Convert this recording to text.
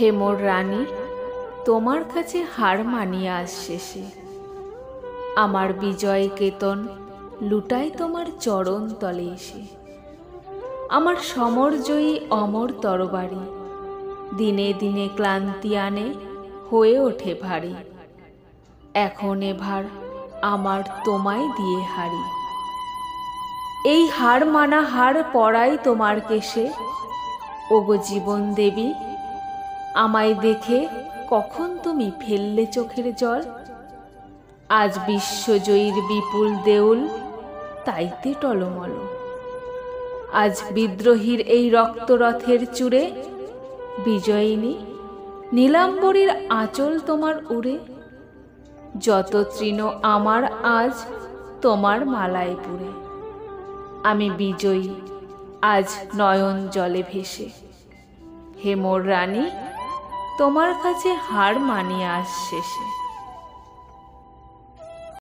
হে মোর রানী, তোমার কাছে হার মানিয়া আজ শেষে। আমার বিজয় কেতন লুটাই তোমার চরণ তলে এসে। আমার সমরজয়ী অমর তরবারি দিনে দিনে ক্লান্তি আনে, হয়ে ওঠে ভারী। এখন এভার আমার তোমায় দিয়ে হারি। এই হার মানা হার পরাই তোমার কেশে। ওগো জীবন দেবী, আমায় দেখে কখন তুমি ফেললে চোখের জল? আজ বিশ্বজয়ীর বিপুল দেউল তাইতে টলমল। আজ বিদ্রোহীর এই রক্তরথের চূড়ে বিজয়িনী নীলাম্বরীর আঁচল তোমার উড়ে। যত তৃণ আমার আজ তোমার মালায় পুরে। আমি বিজয়ী আজ নয়ন জলে ভেসে। হে মোর রানী, তোমার কাছে হার মানিয়া আজ শেষে।